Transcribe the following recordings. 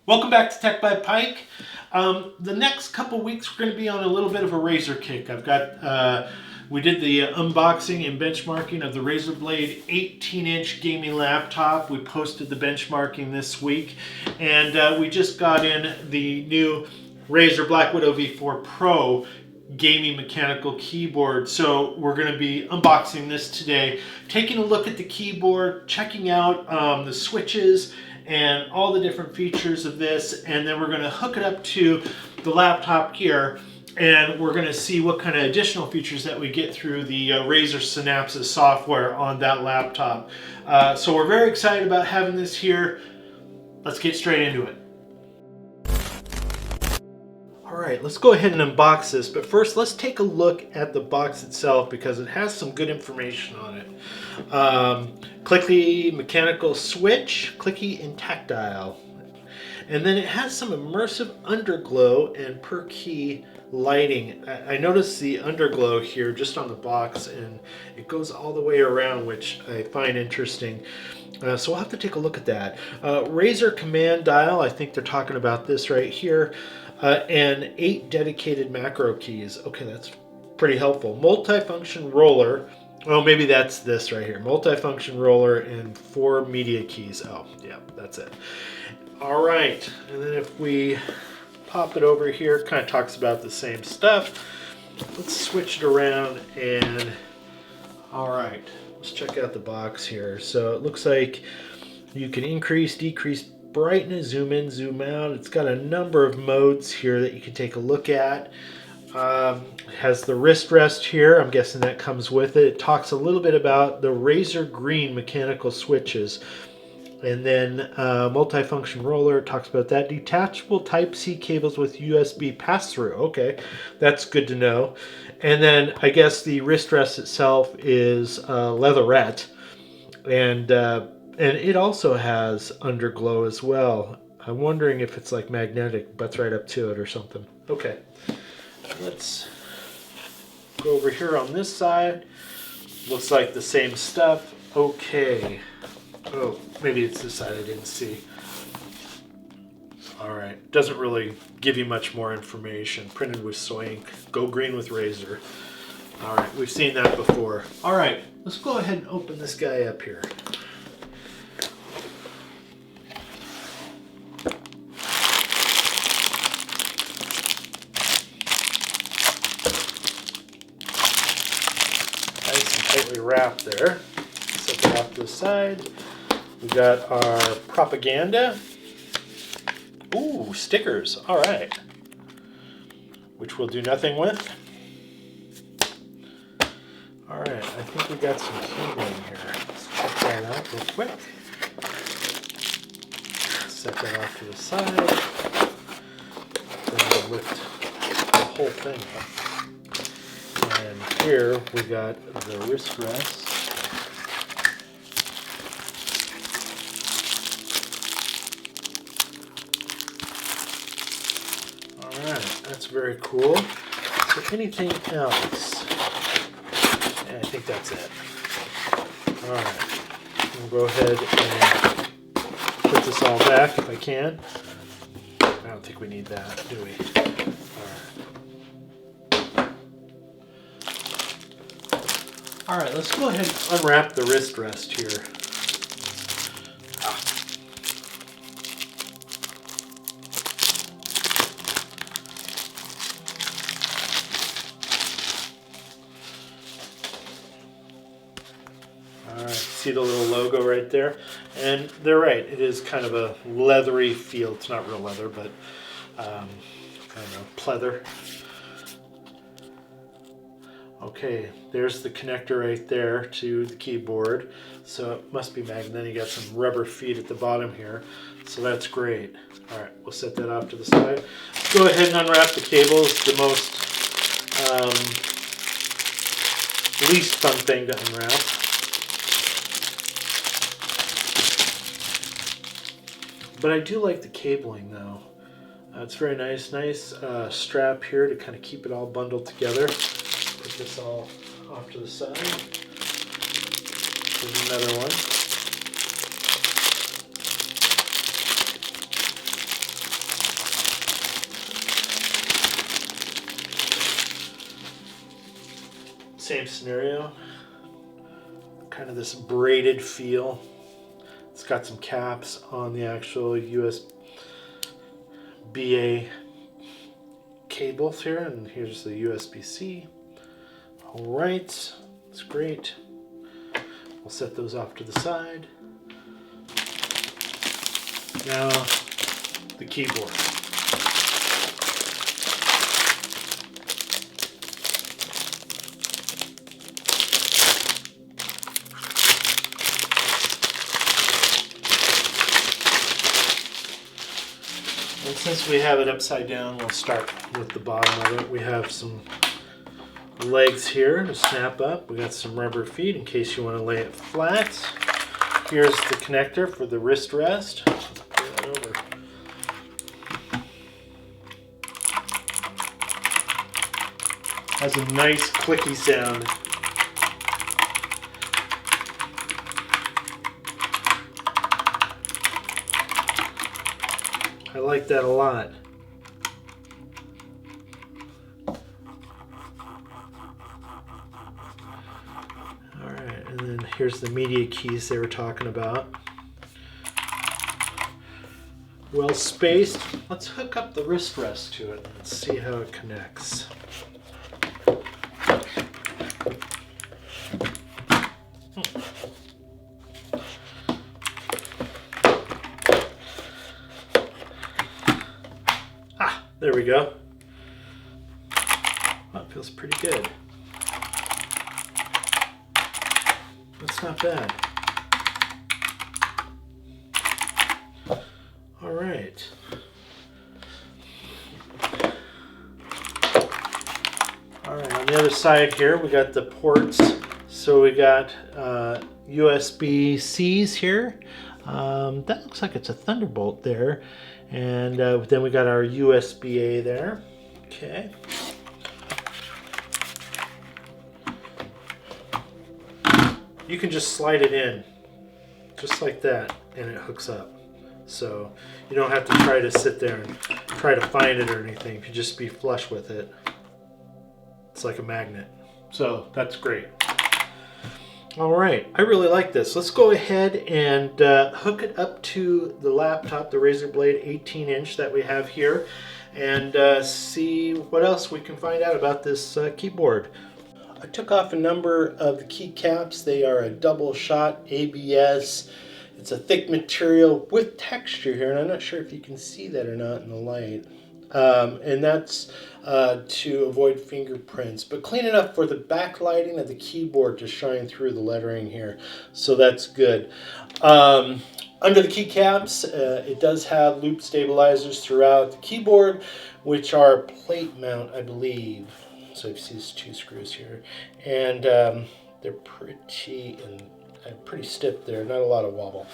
Welcome back to Tech by Pike. The next couple weeks we're going to be on a little bit of a Razer kick. We did the unboxing and benchmarking of the Razer Blade 18-inch gaming laptop. We posted the benchmarking this week, and we just got in the new Razer Black Widow V4 Pro gaming mechanical keyboard. So we're going to be unboxing this today, taking a look at the keyboard, checking out the switches and all the different features of this, and then we're going to hook it up to the laptop here, and we're going to see what kind of additional features that we get through the Razer Synapse software on that laptop. So we're very excited about having this here. Let's get straight into it. Alright, let's go ahead and unbox this, but first let's take a look at the box itself because it has some good information on it. Clicky mechanical switch, clicky and tactile. And then it has some immersive underglow and per key lighting. I noticed the underglow here just on the box, and it goes all the way around, which I find interesting. So we'll have to take a look at that. Razer command dial, I think they're talking about this right here. And 8 dedicated macro keys. Okay, that's pretty helpful. Multifunction roller. Oh, maybe that's this right here. Multifunction roller and 4 media keys. Oh, yeah, that's it. All right, and then if we pop it over here, it kind of talks about the same stuff. Let's switch it around and all right, let's check out the box here. So it looks like you can increase, decrease brightness, zoom in, zoom out. It's got a number of modes here that you can take a look at. It has the wrist rest here. I'm guessing that comes with it. It talks a little bit about the Razer green mechanical switches. And then multifunction roller, talks about that. Detachable Type-C cables with USB pass-through. Okay, that's good to know. And then I guess the wrist rest itself is leatherette. And it also has underglow as well. I'm wondering if it's like magnetic, butts right up to it or something. Okay, let's go over here on this side. Looks like the same stuff. Okay. Oh, maybe it's this side I didn't see. All right, doesn't really give you much more information. Printed with soy ink. Go green with Razer. All right, we've seen that before. All right, let's go ahead and open this guy up here. Nice and tightly wrapped there. Set that off to the side. We got our propaganda. Ooh, stickers. All right. Which we'll do nothing with. All right, I think we got some cabling here. Let's check that out real quick. Set that off to the side. Then we'll lift the whole thing up. And here we got the wrist rest. Alright, that's very cool. So anything else? Yeah, I think that's it. Alright, we'll go ahead and put this all back if I can. I don't think we need that, do we? Alright, let's go ahead and unwrap the wrist rest here. Alright, see the little logo right there? And they're right, it is kind of a leathery feel. It's not real leather, but I don't know, pleather. Okay, there's the connector right there to the keyboard. So it must be magnetic. You got some rubber feet at the bottom here. So that's great. Alright, we'll set that off to the side. Let's go ahead and unwrap the cables. The most least fun thing to unwrap. But I do like the cabling though. It's very nice. Nice strap here to kind of keep it all bundled together. Put this all off to the side. There's another one. Same scenario, kind of this braided feel. It's got some caps on the actual USB cables here, and here's the USB-C. All right, that's great. We'll set those off to the side. Now, the keyboard. And since we have it upside down, we'll start with the bottom of it. We have some legs here to snap up. We got some rubber feet in case you want to lay it flat. Here's the connector for the wrist rest. Let's pull that over. Has a nice clicky sound. I like that a lot. Alright, and then here's the media keys they were talking about. Well spaced. Let's hook up the wrist rest to it and see how it connects. There we go. Oh, it feels pretty good. That's not bad. All right. All right, on the other side here, we got the ports. So we got USB-Cs here. That looks like it's a Thunderbolt there. And then we got our USB-A there. Okay. You can just slide it in, just like that, and it hooks up. So you don't have to try to sit there and try to find it or anything. You can just be flush with it. It's like a magnet. So that's great. All right, I really like this. Let's go ahead and hook it up to the laptop, the Razer Blade 18-inch that we have here, and see what else we can find out about this keyboard. I took off a number of the keycaps. They are a Doubleshot ABS. It's a thick material with texture here, and I'm not sure if you can see that or not in the light. And that's to avoid fingerprints, but clean enough for the backlighting of the keyboard to shine through the lettering here. So that's good. Under the keycaps, it does have loop stabilizers throughout the keyboard, which are plate mount, I believe. So you see these two screws here, and they're pretty stiff there, not a lot of wobble.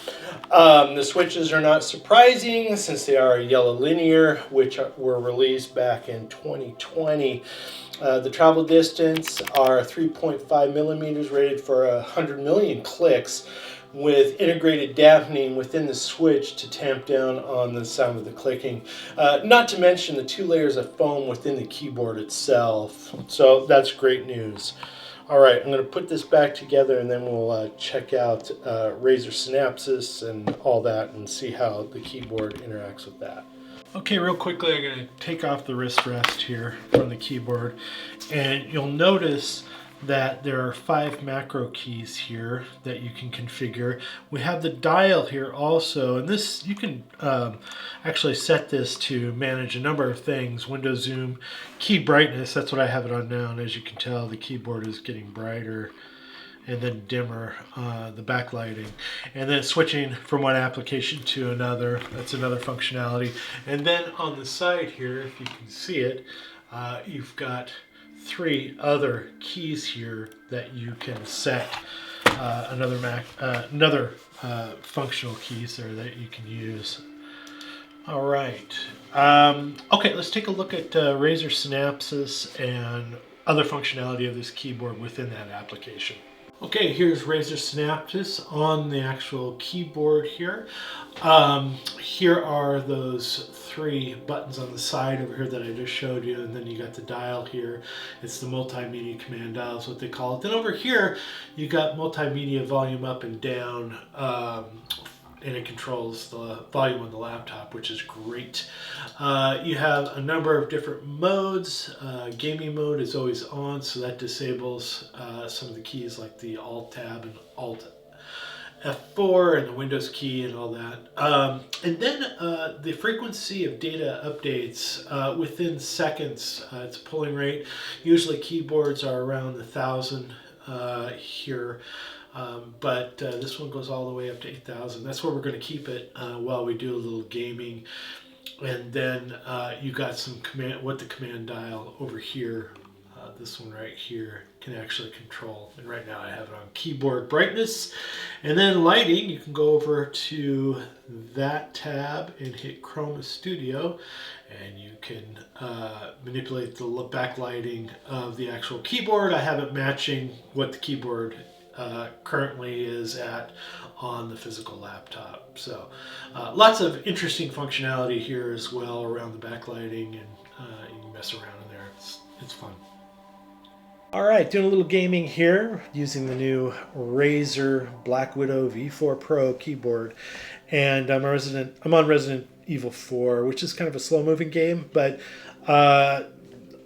The switches are not surprising since they are yellow linear, which were released back in 2020. The travel distance are 3.5 millimeters, rated for 100 million clicks, with integrated dampening within the switch to tamp down on the sound of the clicking. Not to mention the 2 layers of foam within the keyboard itself. So that's great news. All right, I'm going to put this back together and then we'll check out Razer Synapse and all that and see how the keyboard interacts with that. Okay, real quickly, I'm going to take off the wrist rest here from the keyboard, and you'll notice that there are 5 macro keys here that you can configure. We have the dial here also, and this you can actually set this to manage a number of things. Window zoom, key brightness, that's what I have it on now, and as you can tell the keyboard is getting brighter and then dimmer, the backlighting, and then switching from one application to another. That's another functionality. And then on the side here, if you can see it, you've got 3 other keys here that you can set another functional keys there that you can use. All right. Okay, let's take a look at Razer Synapse and other functionality of this keyboard within that application. Okay, here's Razer Synaptis on the actual keyboard here. Here are those 3 buttons on the side over here that I just showed you, and then you got the dial here. It's the multimedia command dial is what they call it. Then over here, you got multimedia volume up and down, and it controls the volume on the laptop, which is great. You have a number of different modes. Gaming mode is always on, so that disables some of the keys like the Alt Tab and Alt F4 and the Windows key and all that. And then the frequency of data updates within seconds. It's a polling rate. Usually keyboards are around 1,000 here. But this one goes all the way up to 8,000. That's where we're going to keep it while we do a little gaming. And then you got some the command dial over here. This one right here can actually control. And right now I have it on keyboard brightness. And then lighting, you can go over to that tab and hit Chroma Studio. And you can manipulate the backlighting of the actual keyboard. I have it matching what the keyboard currently is at on the physical laptop. So lots of interesting functionality here as well around the backlighting, and you can mess around in there. It's fun. All right, doing a little gaming here using the new Razer Black Widow V4 Pro keyboard, and I'm on Resident Evil 4, which is kind of a slow-moving game, but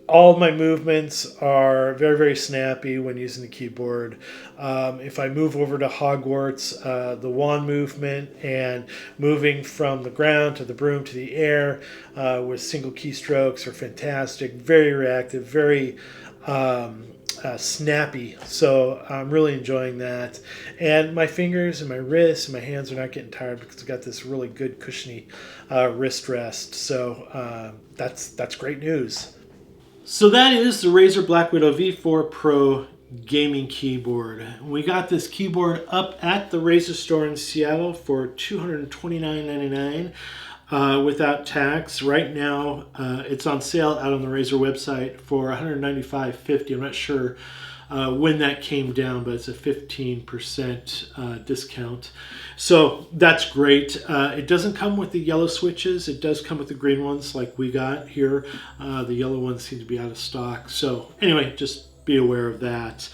all of my movements are very, very snappy when using the keyboard. If I move over to Hogwarts, the wand movement and moving from the ground to the broom to the air with single keystrokes are fantastic. Very reactive, very snappy. So I'm really enjoying that. And my fingers and my wrists and my hands are not getting tired because I've got this really good cushiony wrist rest. So that's great news. So that is the Razer Black Widow V4 Pro gaming keyboard. We got this keyboard up at the Razer store in Seattle for $229.99 without tax. Right now it's on sale out on the Razer website for $195.50. I'm not sure when that came down, but it's a 15% discount. So that's great. It doesn't come with the yellow switches. It does come with the green ones like we got here. The yellow ones seem to be out of stock. So anyway, just be aware of that.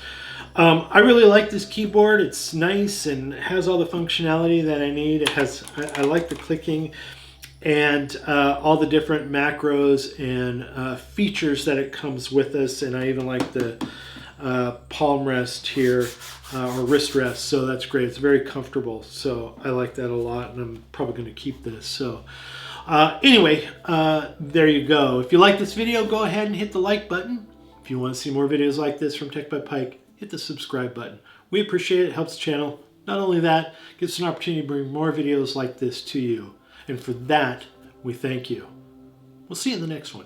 I really like this keyboard. It's nice and has all the functionality that I need. I like the clicking and all the different macros and features that it comes with us. And I even like the palm rest here, or wrist rest, so that's great. It's very comfortable, so I like that a lot, and I'm probably going to keep this. So anyway, there you go. If you like this video, go ahead and hit the like button. If you want to see more videos like this from Tech by Pike, hit the subscribe button. We appreciate it. It helps the channel. Not only that, it gives us an opportunity to bring more videos like this to you, and for that, we thank you. We'll see you in the next one.